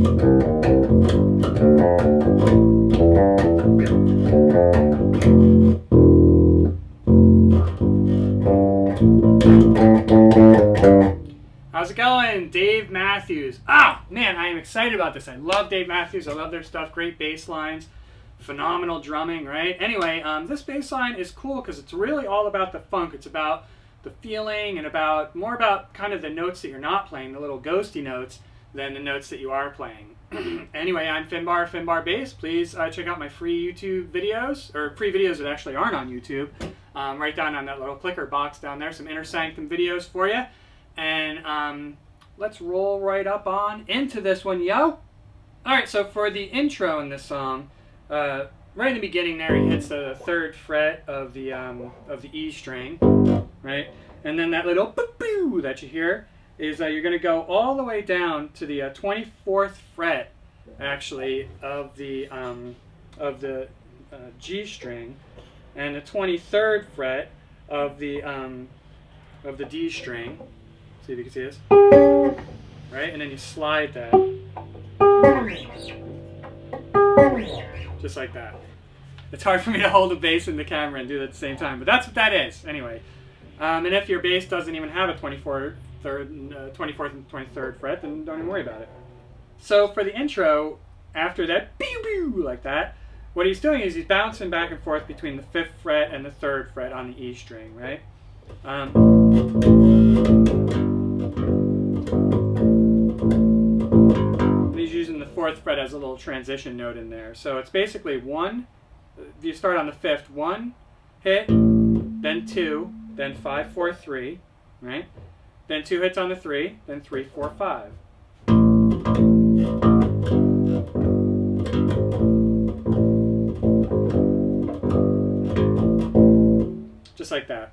How's it going? Dave Matthews. Oh, man, I am excited about this. I love Dave Matthews. I love their stuff. Great bass lines. Phenomenal drumming, right? Anyway, this bass line is cool because it's really all about the funk. It's about the feeling and more about kind of the notes that you're not playing, the little ghosty notes, than the notes that you are playing. Anyway, I'm Finbar, Finbar Bass. Please check out my free YouTube videos, or free videos that actually aren't on YouTube. Right down on that little clicker box down there, some Inner Sanctum videos for you. And let's roll right up on into this one, yo. Alright, so for the intro in this song, right in the beginning there, he hits the 3rd fret of the E string, right? And then that little boo-boo that you hear is you're going to go all the way down to the 24th fret, actually, of the G string, and the 23rd fret of the D string. See if you can see this, right? And then you slide that, just like that. It's hard for me to hold the bass in the camera and do it at the same time, but that's what that is, anyway. And if your bass doesn't even have a 24th and 23rd fret, then don't even worry about it. So for the intro, after that, pew-pew, like that, what he's doing is he's bouncing back and forth between the 5th fret and the 3rd fret on the E string, right? And he's using the 4th fret as a little transition note in there. So it's basically you start on the 5th, 1 hit, then 2, then 5, 4, 3, right? Then 2 hits on the 3, then 3, 4, 5. Just like that.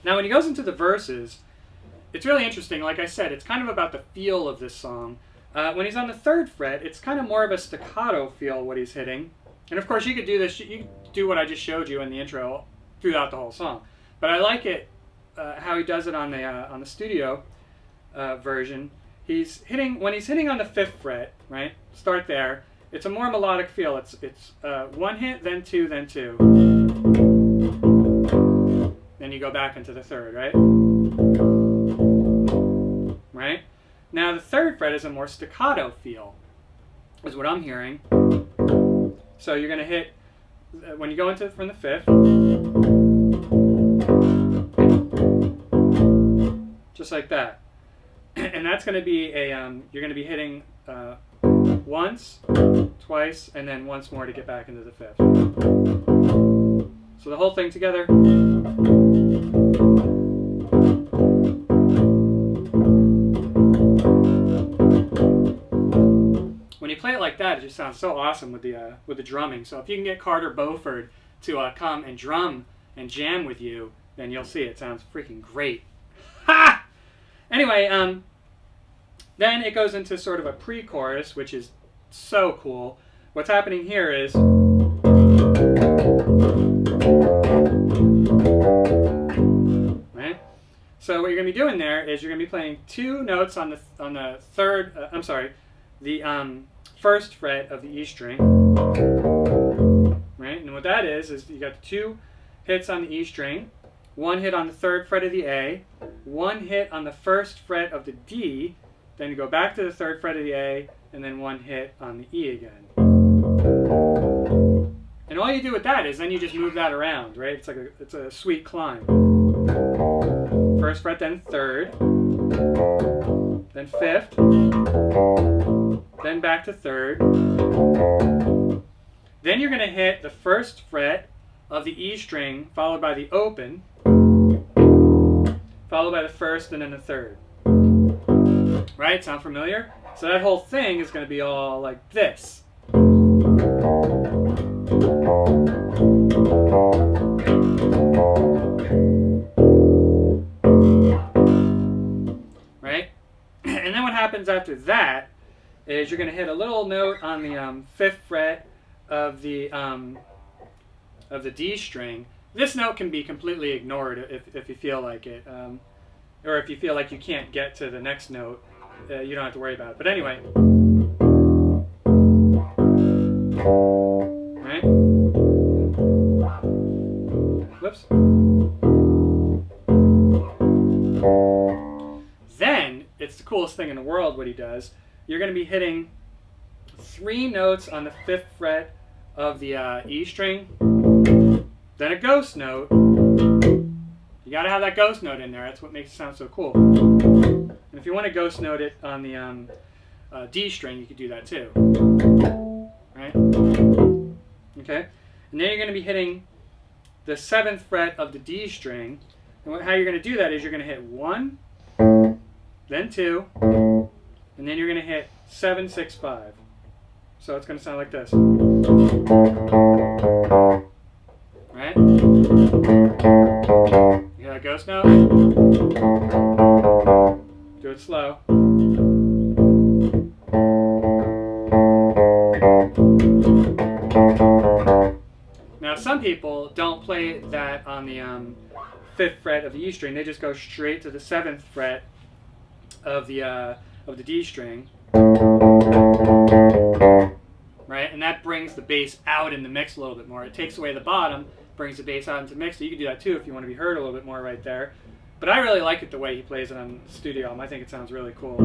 Now when he goes into the verses, it's really interesting. Like I said, it's kind of about the feel of this song. When he's on the 3rd fret, it's kind of more of a staccato feel what he's hitting. And of course you could do this, you could do what I just showed you in the intro throughout the whole song. But I like it how he does it on the studio version. When he's hitting on the 5th fret, right? Start there. It's a more melodic feel. It's 1 hit, then 2, then 2. Then you go back into the 3rd, right? Right? Now the 3rd fret is a more staccato feel, is what I'm hearing. So you're going to hit, when you go into from the 5th, just like that. And that's going to be you're going to be hitting once, twice, and then once more to get back into the 5th. So the whole thing together. When you play it like that, it just sounds so awesome with the drumming. So if you can get Carter Beauford to come and drum and jam with you, then you'll see it sounds freaking great. Ha! Anyway, then it goes into sort of a pre-chorus, which is so cool. What's happening here is right. So what you're going to be doing there is you're going to be playing 2 notes on the 1st fret of the E string, right? And what that is you got 2 hits on the E string, 1 hit on the 3rd fret of the A, 1 hit on the 1st fret of the D, then you go back to the 3rd fret of the A, and then 1 hit on the E again. And all you do with that is then you just move that around, right? It's a sweet climb. 1st fret, then 3rd, then 5th, then back to 3rd. Then you're going to hit the 1st fret of the E string, followed by the open, followed by the 1st, and then the 3rd. Right? Sound familiar? So that whole thing is going to be all like this. Right? And then what happens after that is you're going to hit a little note on the 5th fret of the D string. This note can be completely ignored if you feel like it, or if you feel like you can't get to the next note, you don't have to worry about it. But anyway, Right? Whoops. Then, it's the coolest thing in the world what he does. You're going to be hitting 3 notes on the 5th fret of the E string, then a ghost note. You got to have that ghost note in there. That's what makes it sound so cool. And if you want to ghost note it on the D string, you could do that too. Right? Okay? And then you're going to be hitting the 7th fret of the D string. And how you're going to do that is you're going to hit 1, then 2, and then you're going to hit 7, 6, 5. So it's going to sound like this. Right? You hear that ghost note? Do it slow. Now some people don't play that on the 5th fret of the E string. They just go straight to the 7th fret of the D string. Right? And that brings the bass out in the mix a little bit more. It takes away the bottom, brings the bass out into the mix. So you can do that too if you want to be heard a little bit more right there. But I really like it the way he plays it on the studio album. I think it sounds really cool.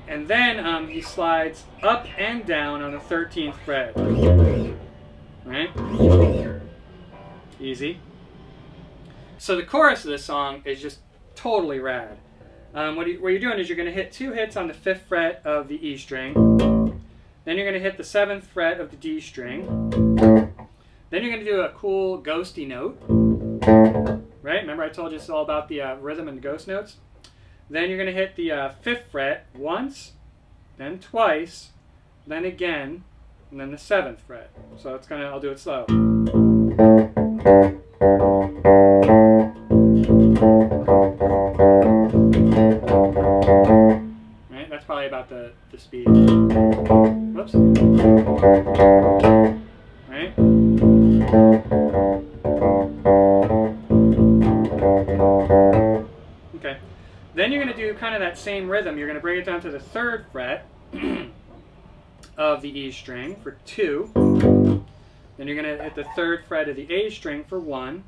And then he slides up and down on the 13th fret. Right? Easy. So the chorus of this song is just totally rad. What you're doing is you're going to hit 2 hits on the 5th fret of the E string. Then you're going to hit the 7th fret of the D string. Then you're going to do a cool ghosty note. Right? Remember I told you it's all about the rhythm and ghost notes? Then you're going to hit the 5th fret once, then twice, then again, and then the 7th fret. So it's I'll do it slow. Right? That's probably about the speed. Whoops. Right? Okay. Then you're going to do kind of that same rhythm. You're going to bring it down to the 3rd fret of the E string for 2. Then you're going to hit the 3rd fret of the A string for 1.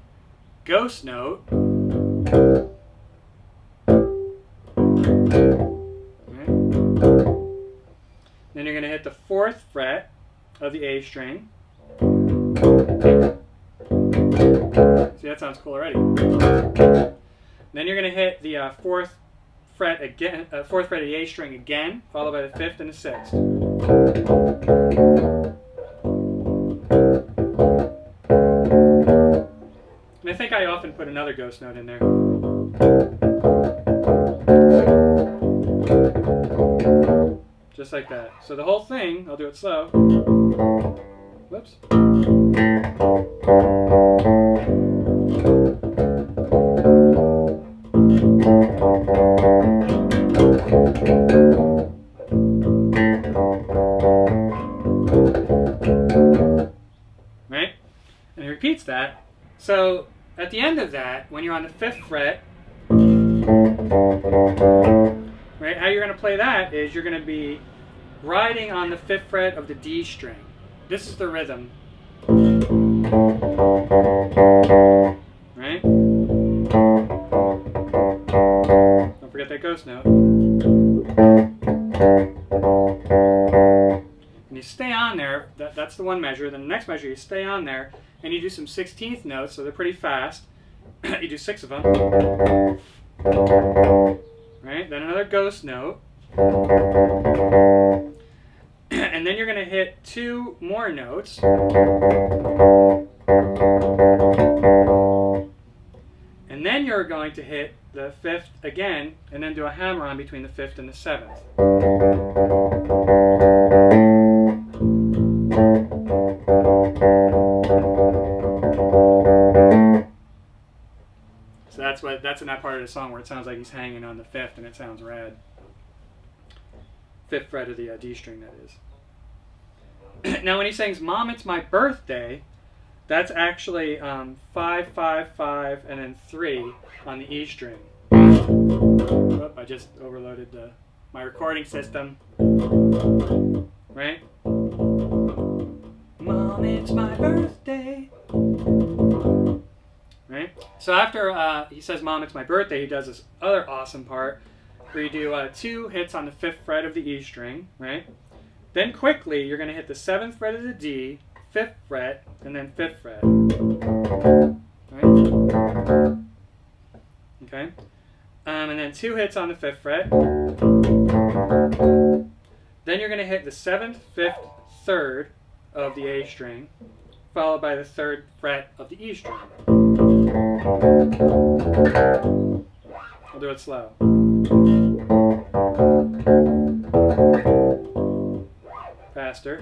Ghost note. Right. Then you're going to hit the 4th fret of the A string. See, that sounds cool already. Then you're going to hit the 4th fret again, 4th fret of the A string again, followed by the 5th and the 6th. And I think I often put another ghost note in there. Just like that. So the whole thing, I'll do it slow. Whoops. Right? And it repeats that. So at the end of that, when you're on the 5th fret, right, how you're going to play that is you're going to be riding on the 5th fret of the D string. This is the rhythm. Right? Don't forget that ghost note. And you stay on there. That's the one measure. Then the next measure, you stay on there, and you do some 16th notes, so they're pretty fast. You do 6 of them. Right? Then another ghost note. And then you're going to hit 2 more notes. And then you're going to hit the 5th again, and then do a hammer-on between the 5th and the 7th. So that's in that part of the song where it sounds like he's hanging on the 5th, and it sounds rad. 5th fret of the D string, that is. Now when he sings "Mom, It's My Birthday," that's actually 5, 5, 5, and then 3 on the E string. Oop, I just overloaded the my recording system. Right? Mom, it's my birthday. Right? So after he says, Mom, it's my birthday, he does this other awesome part where you do 2 hits on the 5th fret of the E string, right? Then quickly, you're going to hit the 7th fret of the D, 5th fret, and then 5th fret. Right? Okay? And then 2 hits on the 5th fret. Then you're going to hit the 7th, 5th, 3rd of the A string, followed by the 3rd fret of the E string. I'll do it slow. Faster.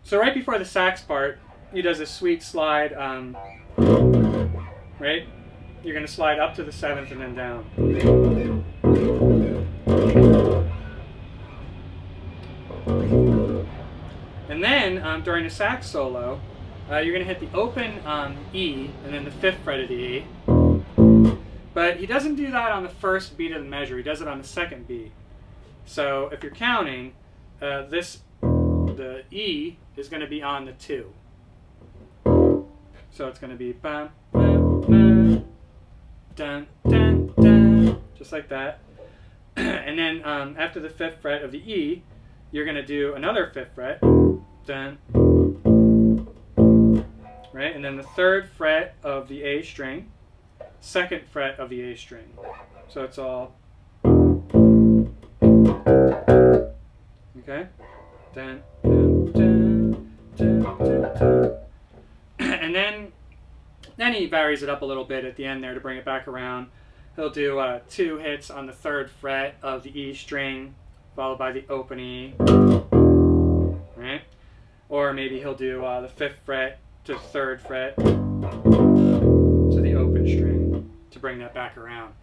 So right before the sax part, he does a sweet slide, right? You're going to slide up to the 7th and then down. And then during the sax solo, you're going to hit the open E and then the 5th fret of the E. But he doesn't do that on the first beat of the measure. He does it on the 2nd beat. So if you're counting, the E is going to be on the 2. So it's going to be bam, bam, bam, dun, dun, dun, just like that. And then after the 5th fret of the E, you're going to do another 5th fret, dun, right? And then the 3rd fret of the A string, 2nd fret of the A string. So it's all, okay? Dun, dun, dun, dun, dun, dun. And then he varies it up a little bit at the end there to bring it back around. He'll do 2 hits on the 3rd fret of the E string, followed by the open E, right? Or maybe he'll do the 5th fret to 3rd fret to the open string to bring that back around.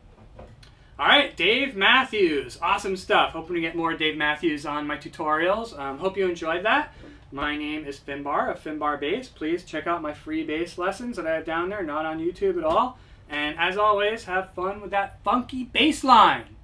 All right, Dave Matthews, awesome stuff. Hoping to get more Dave Matthews on my tutorials. Hope you enjoyed that. My name is Finbar of Finbar Bass. Please check out my free bass lessons that I have down there, not on YouTube at all. And as always, have fun with that funky bass line.